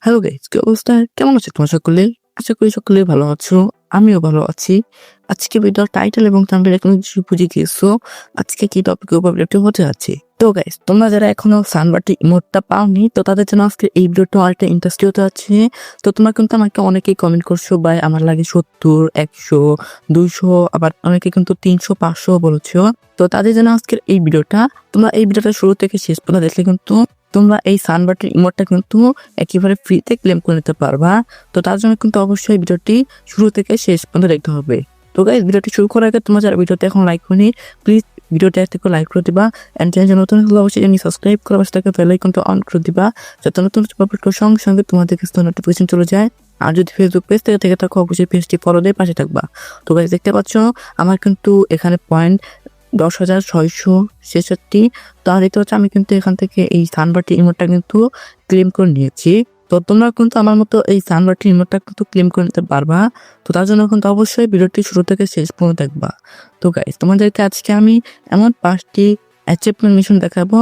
Hello guys, কি অবস্থা? কেমন আছো তোমরা সকলে? আশা করি সকলেই ভালো আছো। আমিও ভালো আছি। আজকে ভিডিওর টাইটেল এবং থাম্বনেল এখন কিছু বুঝে গিয়েছো। আজকে কি টপিকের উপর ভিডিওটি হতে যাচ্ছে। তো গাইস, তোমরা যারা এখনো সানবারটি ইমোটটা পাওনি, তো তাদের জন্য আজকে এই ভিডিওটা অনেকটা ইন্টারেস্টিং হতে যাচ্ছে। তো তোমরা কিন্তু আমাকে অনেকেই কমেন্ট করছো, ভাই আমার লাগে 70, 100, 200, আবার অনেকে কিন্তু 300, 500 বলেছো। তো তাদের জন্য আজকের এই ভিডিওটা। তোমরা এই ভিডিওটা শুরু থেকে শেষ পর্যন্ত দেখলে কিন্তু তোমরা এই সানবারটির ইমোটটা কিন্তু একেবারে ফ্রিতে ক্লেম করে নিতে পারবা। তো তার জন্য কিন্তু অবশ্যই ভিডিওটি শুরু থেকে শেষ পর্যন্ত দেখতে হবে। তো গাইস, ভিডিওটি শুরু করার আগে তোমরা যারা ভিডিওতে এখন লাইক করেনি, প্লিজ ভিডিওটা থেকে লাইক করে দিবা। এন্ড চ্যানেল নতুন হলে অবশ্যই চ্যানেল সাবস্ক্রাইব করে পাশে থাকা বেল আইকনটা অন করে দিবা, যাতে নতুন আপলোড করার সঙ্গে সঙ্গে তোমাদের কাছে নোটিফিকেশন চলে যায়। আর যদি ফেসবুক পেজ থেকে থাকো অবশ্যই পেজটি ফলো দিয়ে পাশে থাকবা। তো গাইস, দেখতে পাচ্ছ আমার কিন্তু এখানে পয়েন্ট 10,666। তার দেখতে হচ্ছে আমি কিন্তু এখান থেকে এই সানবারটি ইমোটটা কিন্তু ক্লেম করে নিয়েছি। তো তোমরা কিন্তু আমার মতো এই সানবারটি ইমোটটা কিন্তু ক্লেম করে নিতে পারবা। তো তার জন্য কিন্তু অবশ্যই ভিডিওটি শুরু থেকে শেষ পর্যন্ত দেখবা। তো গাইস, তোমাদেরকে আজকে আমি এমন 5টি অ্যাচিভমেন্ট মিশন দেখাবো,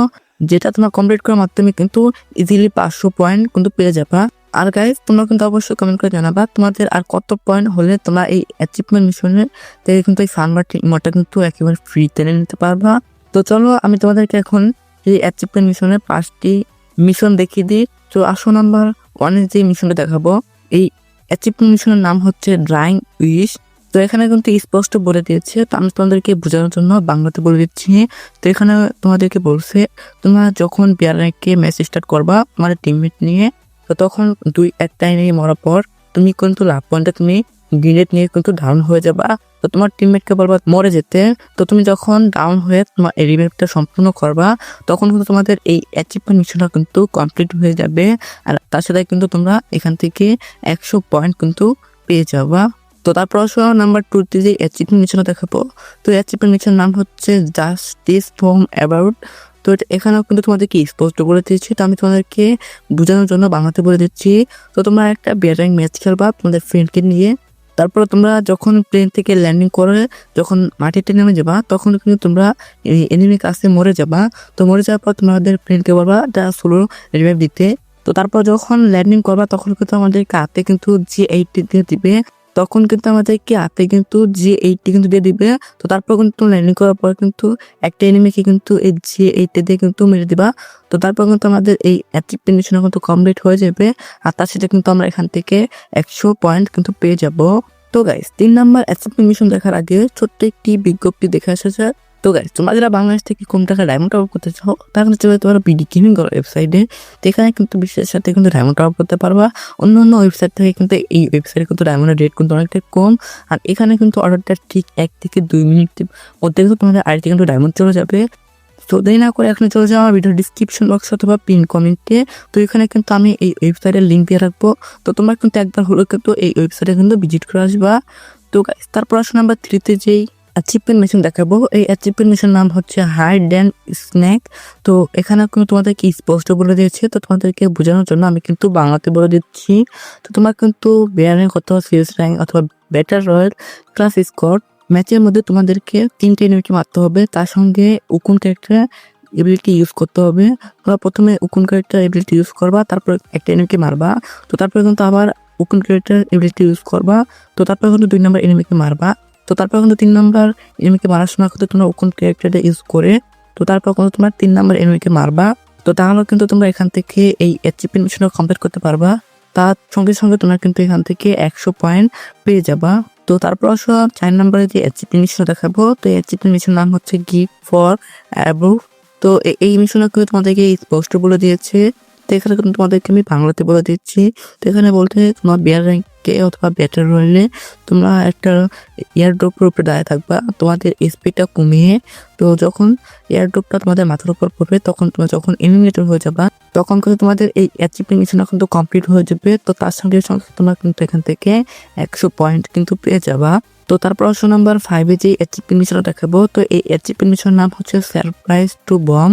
যেটা তোমরা কমপ্লিট করার মাধ্যমে কিন্তু ইজিলি 500 পয়েন্ট কিন্তু পেয়ে যাবা। আর গাইস, তোমরা কিন্তু অবশ্যই কমেন্ট করে জানাবা তোমাদের আর কত পয়েন্ট হলে তোমরা এই অ্যাচিভমেন্ট মিশনের থেকে কিন্তু এই সানবারটি ইমোটটা কিন্তু একেবারে ফ্রিতে নিতে পারবা। তো চলো আমি তোমাদেরকে এখন এই অ্যাচিভমেন্ট মিশনের 5টি মিশন দেখিয়ে দিই। তো আসো নাম্বার 1 যে মিশনটা দেখাবো, এই অ্যাচিভমেন্ট মিশনের নাম হচ্ছে ড্রাইং উইশ। তো এখানে কিন্তু স্পষ্ট বলে দিয়েছে, তো আমি তোমাদেরকে বোঝানোর জন্য বাংলাতে বলে দিচ্ছি। তো এখানে তোমাদেরকে বলছে, তোমরা যখন বিয়ারকে ম্যাচ স্টার্ট করবা তোমাদের টিমমেট নিয়ে, তো তখন 2-1 নিয়ে মরার পর তুমি কিন্তু লাভ পয়েন্টে তুমি গ্রেনেড নিয়ে কিন্তু ডাউন হয়ে যাবা। তো তোমার টিমমেটকে বলবা মরে যেতে। তো তুমি যখন ডাউন হয়ে তোমার এই রিভাইভটা সম্পূর্ণ করবা, তখন কিন্তু তোমাদের এই অ্যাচিভমেন্ট মিশনটা কিন্তু কমপ্লিট হয়ে যাবে। আর তার সাথে কিন্তু তোমরা এখান থেকে 100 পয়েন্ট কিন্তু পেয়ে যাবা। তো তারপর নাম্বার 2 যে অ্যাচিভমেন্ট মিশন দেখাবো, তো অ্যাচিভমেন্ট মিশন নাম হচ্ছে জাস্টিস ফ্রম অ্যাবাউট। তো এখানেও কিন্তু তোমাদেরকে স্পষ্ট বলে দিচ্ছি, তো আমি তোমাদেরকে বোঝানোর জন্য বাংলাতে বলে দিচ্ছি। তো তোমরা একটা বিয়ারিং ম্যাচ খেলবা তোমাদের ফ্রেন্ডকে নিয়ে। তারপর তোমরা যখন প্লেন থেকে ল্যান্ডিং করে যখন মাটিতে নেমে যাবা, তখন কিন্তু তোমরা এনিমি কাছে মরে যাবা। তো মরে যাওয়ার পর তোমাদের ফ্রেন্ডকে বলবা যা স্লো রিভাইভ দিতে। তো তারপর যখন ল্যান্ডিং করবা তখন কিন্তু আমাদেরকে হাতে কিন্তু G80 দিয়ে দিবে। তখন কিন্তু আমাদেরকে হাতে কিন্তু G80 কিন্তু দিয়ে দিবে। তো তারপর কিন্তু ল্যান্ডিং করার পর কিন্তু একটা এনিমিকে কিন্তু এই G80 দিয়ে কিন্তু মেরে দিবা। তো তারপর কিন্তু আমাদের এই অ্যাচিভমেন্ট মিশন কিন্তু কমপ্লিট হয়ে যাবে। আর তার সাথে কিন্তু আমরা এখান থেকে 100 পয়েন্ট কিন্তু পেয়ে যাব। তো গাইস, 3 নাম্বার অ্যাচিভমেন্ট মিশন দেখার আগে ছোট্ট একটি বিজ্ঞপ্তি দেখে আসা যায়। তো গাইস, তোমরা যারা বাংলাদেশ থেকে কম টাকা ডায়মন্ড টপ করতে চাও, তাহলে চলে যেতে পারো বিডি গেমিং ওয়েবসাইটে। তো এখানে কিন্তু বিশ্বের সাথে কিন্তু ডায়মন্ড টপ করতে পারবা। অন্য অন্য ওয়েবসাইট থেকে কিন্তু এই ওয়েবসাইটে কিন্তু ডায়মন্ডের রেট কিন্তু অনেকটা কম। আর এখানে কিন্তু অর্ডারটা ঠিক 1 থেকে 2 মিনিট মধ্যে কিন্তু তোমাদের আইডি কিন্তু ডায়মন্ড চলে যাবে। তো দেরি না করে এখন চলে যাওয়া ভিডিও ডিসক্রিপশন বক্স অথবা পিন কমেন্টে। তো এখানে কিন্তু আমি এই ওয়েবসাইটের লিঙ্ক দিয়ে রাখবো। তো তোমরা কিন্তু একবার হলো কিন্তু এই ওয়েবসাইটে কিন্তু ভিজিট করে আসবা। তো guys, তারপর আসো নাম্বার 3 যেই অ্যাচিভমেন্ট মিশন দেখাবো, এই অ্যাচিভমেন্ট মিশন নাম হচ্ছে হাইড অ্যান্ড স্ন্যাক। তো এখানে কিন্তু তোমাদেরকে স্পষ্ট বলে দিয়েছে, তো তোমাদেরকে বোঝানোর জন্য আমি কিন্তু বাংলাতে বলে দিচ্ছি। তো তোমার কিন্তু বেয়ার র্যাঙ্ক অথবা সিএস র্যাঙ্ক অথবা ব্যাটার রয়্যাল ক্লাস স্কোয়াড ম্যাচের মধ্যে তোমাদেরকে 3টে এনিমিকে মারতে হবে। তার সঙ্গে উকুন ক্যারেক্টার এবিলিটি ইউজ করতে হবে। তোমরা প্রথমে উকুন ক্যারেক্টার এবিলিটি ইউজ করবা, তারপর একটা এনিমিকে মারবা। তো তারপর কিন্তু আবার উকুন ক্যারেক্টার এবিলিটি ইউজ করবা। তো তারপর কিন্তু 2 নম্বর এনিমিকে মারবা। তো তারপর কিন্তু 3 নম্বর এনিমিকে মারার সময় কিন্তু তোমরা উকুন ক্যারেক্টারটা ইউজ করে, তো তারপর কিন্তু তোমরা 3 নম্বর এনিমিকে মারবা। তো তাহলে কিন্তু তোমরা এখান থেকে এই অ্যাচিভমেন্ট মিশনটা কমপ্লিট করতে পারবা। তার সঙ্গে সঙ্গে তোমরা কিন্তু এখান থেকে 100 পয়েন্ট পেয়ে যাবা। তো তারপর 4 নম্বরে যে অ্যাচিভমেন্ট মিশন দেখাবো, তো এই অ্যাচিভমেন্ট মিশন নাম হচ্ছে গিফট ফর অ্যাবোভ। তো এই মিশনে কিন্তু তোমাদেরকে স্পষ্ট বলে দিয়েছে। তো এখানে কিন্তু তোমাদেরকে আমি বাংলাতে বলে দিচ্ছি। তো এখানে বলতে তোমার বিয়ার র্যাঙ্কে অথবা ব্যাটার রয়েলে তোমরা একটা এয়ারড্রপের উপরে দাঁড়িয়ে থাকবা তোমাদের স্পিডটা কমিয়ে। তো যখন এয়ারড্রপটা তোমাদের মাথার উপর পড়বে, তখন তোমরা যখন এলিমিনেটর হয়ে যাবা, তখন কিন্তু তোমাদের এই অ্যাচিভমেন্ট মিশনটা কিন্তু কমপ্লিট হয়ে যাবে। তো তার সঙ্গে সঙ্গে তোমরা কিন্তু এখান থেকে 100 পয়েন্ট কিন্তু পেয়ে যাবা। তো তারপর নাম্বার 5 যে অ্যাচিভমেন্ট মিশনটা দেখাবো, তো এই অ্যাচিভমেন্ট মিশনের নাম হচ্ছে সারপ্রাইজ টু বম।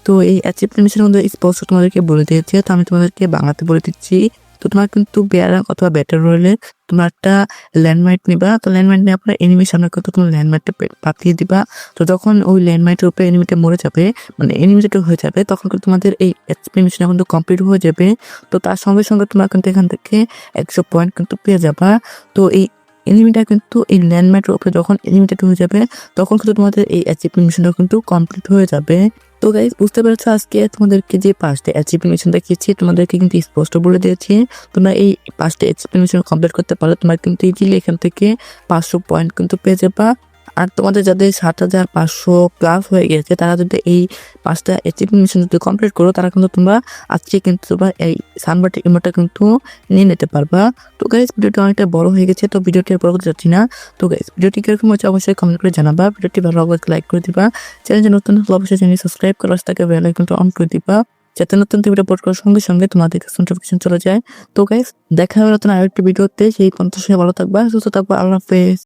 তো এই অ্যাচিভমেন্ট মিশনের মধ্যে স্পষ্ট তোমাদেরকে বলে দিয়েছে, তো আমি তোমাদেরকে বাংলাতে বলে দিচ্ছি। তো তোমার কিন্তু বেয়ার অথবা ব্যাটার রইলে তোমার একটা ল্যান্ডমাইট নিবা। তো ল্যান্ডমাইট নিয়ে আপনার এনিমির সামনে কিন্তু তুমি ল্যান্ডমাইটটা পাঠিয়ে দিবা। তো যখন ওই ল্যান্ডমাইটের উপরে এনিমিটা মরে যাবে, মানে এনিমি যেটা হয়ে যাবে, তখন কিন্তু তোমাদের এই এক্সপি মিশনটা কিন্তু কমপ্লিট হয়ে যাবে। তো তার সঙ্গে সঙ্গে তোমরা কিন্তু এখান থেকে 100 পয়েন্ট কিন্তু পেয়ে যাবা। তো এই এনিমিটা কিন্তু এই ল্যান্ডমার্কের উপরে যখন এনিমিটা হয়ে যাবে, তখন কিন্তু তোমাদের এই অ্যাচিভমেন্ট মিশনটা কিন্তু কমপ্লিট হয়ে যাবে। তো গাইজ বুঝতে পেরেছো, আজকে তোমাদেরকে যে 5টা অ্যাচিভমেন্ট মিশন দেখিয়েছি তোমাদেরকে কিন্তু স্পষ্ট বলে দিয়েছি, তোমরা এই 5টা অ্যাচিভমেন্ট মিশন কমপ্লিট করতে পারলে তোমরা কিন্তু ইজিলি এখান থেকে 500 পয়েন্ট কিন্তু পেয়ে যাবা। আর তোমাদের যাদের 7,500 প্লাস হয়ে গেছে, তারা যদি এই 5টা অ্যাচিভমেন্ট মিশন যদি কমপ্লিট করো, তারা কিন্তু তোমরা আজকে কিন্তু তোমরা এই সানবার্টের ইমোটটা কিন্তু নিয়ে নিতে পারবা। তো গাইজ ভিডিওটা অনেকটা বড় হয়ে গেছে, তো ভিডিওটি আর বড় করতে যাচ্ছি না। তো গাইজ ভিডিওটি কিরকম হচ্ছে অবশ্যই কমেন্ট করে জানাবা। ভিডিওটি ভালো লাগলে লাইক করে দিবা। চ্যানেলে নতুন হলে অবশ্যই চ্যানেল সাবস্ক্রাইব করে তাকে বেল আইকনটা অন করে দিবা, যাতে নতুন ভিডিও আপলোড করার সঙ্গে সঙ্গে তোমাদের কাছে নোটিফিকেশন চলে যায়। তো গাইজ দেখা হবে নতুন আরেকটি ভিডিওতে। সেই পর্যন্ত সবাই ভালো থাকবা, সুস্থ থাকবা। আল্লাহ হাফেজ।